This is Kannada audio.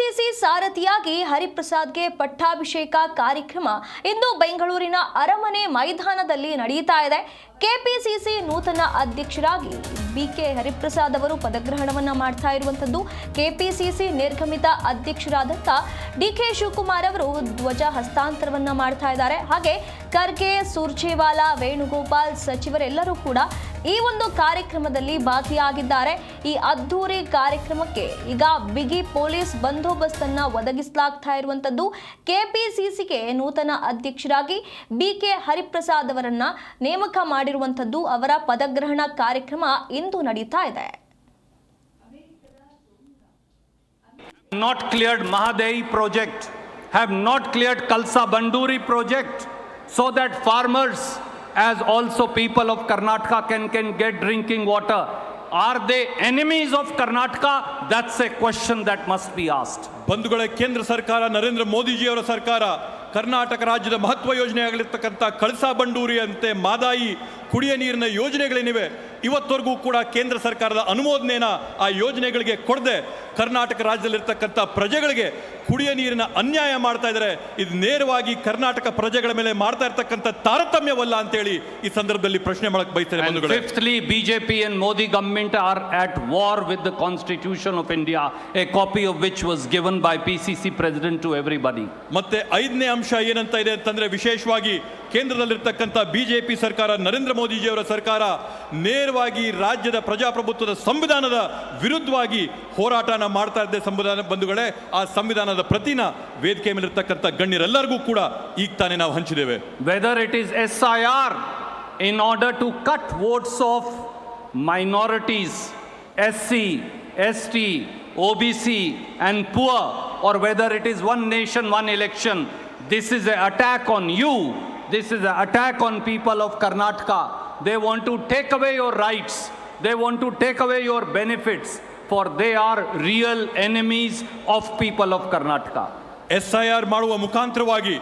ಕೆಪಿಸಿಸಿ ಸಾರಥಿಯಾಗಿ ಹರಿಪ್ರಸಾದ್ಗೆ ಪಟ್ಟಾಭಿಷೇಕ ಕಾರ್ಯಕ್ರಮ ಇಂದು ಬೆಂಗಳೂರಿನ ಅರಮನೆ ಮೈದಾನದಲ್ಲಿ ನಡೆಯುತ್ತಾ ಇದೆ. ಕೆಪಿಸಿಸಿ ನೂತನ ಅಧ್ಯಕ್ಷರಾಗಿ ಬಿಕೆ ಹರಿಪ್ರಸಾದ್ ಅವರು ಪದಗ್ರಹಣವನ್ನ ಮಾಡ್ತಾ ಇರುವಂತದ್ದು. ಕೆಪಿಸಿಸಿ ನಿರ್ಗಮಿತ ಅಧ್ಯಕ್ಷರಾದಂತ ಡಿಕೆ ಶಿವಕುಮಾರ್ ಅವರು ಧ್ವಜ ಹಸ್ತಾಂತರವನ್ನ ಮಾಡ್ತಾ ಇದ್ದಾರೆ. ಹಾಗೆ ಖರ್ಗೆ, ಸುರ್ಜೇವಾಲಾ, ವೇಣುಗೋಪಾಲ್ ಸಚಿವರೆಲ್ಲರೂ ಕೂಡ ಈ ಒಂದು ಕಾರ್ಯಕ್ರಮದಲ್ಲಿ ಭಾಗಿಯಾಗಿದ್ದಾರೆ. ಈ ಅದ್ದೂರಿ ಕಾರ್ಯಕ್ರಮಕ್ಕೆ ಈಗ ಬಿಗಿ ಪೊಲೀಸ್ ಬಂದೋಬಸ್ತ್ ಅನ್ನ ಒದಗಿಸಲಾಗ್ತಾ ಇರುವಂತದ್ದು. ಕೆಪಿಸಿಸಿಗೆ ನೂತನ ಅಧ್ಯಕ್ಷರಾಗಿ ಬಿಕೆ ಹರಿಪ್ರಸಾದ್ ಅವರನ್ನ ನೇಮಕ ಮಾಡಿರುವಂತದ್ದು. ಅವರ ಪದಗ್ರಹಣ ಕಾರ್ಯಕ್ರಮ ಇಂದು ನಡೀತಾ ಇದೆ. Not cleared Mahadehi project, have not cleared Kalsa Banduri project, so that farmers as also people of Karnataka can get drinking water. Are they enemies of Karnataka? That's a question that must be asked. ಬಂಧುಗಳೇ, ಕೇಂದ್ರ ಸರ್ಕಾರ, ನರೇಂದ್ರ ಮೋದಿಜಿಯವರ ಸರ್ಕಾರ ಕರ್ನಾಟಕ ರಾಜ್ಯದ ಮಹತ್ವ ಯೋಜನೆಯಾಗಿರ್ತಕ್ಕಂಥ ಕಳಸಾ ಬಂಡೂರಿ ಅಂತೆ ಮಾದಾಯಿ ಕುಡಿಯ ನೀರಿನ ಯೋಜನೆಗಳೇನಿವೆ, ಇವತ್ತವರೆಗೂ ಕೂಡ ಕೇಂದ್ರ ಸರ್ಕಾರದ ಅನುಮೋದನೆನ ಆ ಯೋಜನೆಗಳಿಗೆ ಕೊಡದೆ ಕರ್ನಾಟಕ ರಾಜ್ಯದಲ್ಲಿರ್ತಕ್ಕಂಥ ಪ್ರಜೆಗಳಿಗೆ ಕುಡಿಯ ನೀರಿನ ಅನ್ಯಾಯ ಮಾಡ್ತಾ ಇದ್ದಾರೆ. ಇದು ನೇರವಾಗಿ ಕರ್ನಾಟಕ ಪ್ರಜೆಗಳ ಮೇಲೆ ಮಾಡ್ತಾ ಇರ್ತಕ್ಕಂಥ ತಾರತಮ್ಯವಲ್ಲ ಅಂತೇಳಿ ಈ ಸಂದರ್ಭದಲ್ಲಿ ಪ್ರಶ್ನೆ ಮಾಡಕ್ ಬಯಸ್ತೇನೆ. ಬಂಧುಗಳೇ, Fifthly, BJP and Modi government are at war with the Constitution of India, a copy of which was given by PCC President to everybody. ಮತ್ತೆ ಐದನೇ ಅಂಶ ಏನಂತ ಇದೆ ಅಂತಂದ್ರೆ, ವಿಶೇಷವಾಗಿ ಕೇಂದ್ರದಲ್ಲಿರ್ತಕ್ಕಂಥ ಬಿಜೆಪಿ ಸರ್ಕಾರ, ನರೇಂದ್ರ ಮೋದಿಜಿಯವರ ಸರ್ಕಾರ ನೇರವಾಗಿ ರಾಜ್ಯದ ಪ್ರಜಾಪ್ರಭುತ್ವದ ಸಂವಿಧಾನದ ವಿರುದ್ಧವಾಗಿ ಹೋರಾಟನ ಮಾಡ್ತಾ ಇದ್ದೆ. ಸಂವಿಧಾನ ಬಂಧುಗಳೇ, ಆ ಸಂವಿಧಾನದ ಪ್ರತಿನ ವೇದಿಕೆ ಮೇಲಿರ್ತಕ್ಕಂಥ ಗಣ್ಯರೆಲ್ಲರಿಗೂ ಕೂಡ ಈಗ ತಾನೇ ನಾವು ಹಂಚಿದ್ದೇವೆ. Whether it is SIR in order to cut votes of minorities, SC, ST, OBC and poor, or whether it is one nation, one election, this is an attack on you. This is an attack on people of Karnataka. They want to take away your rights. They want to take away your benefits, for they are real enemies of people of Karnataka. SIR ಮಾಡುವ ಮುಖಾಂತರವಾಗಿ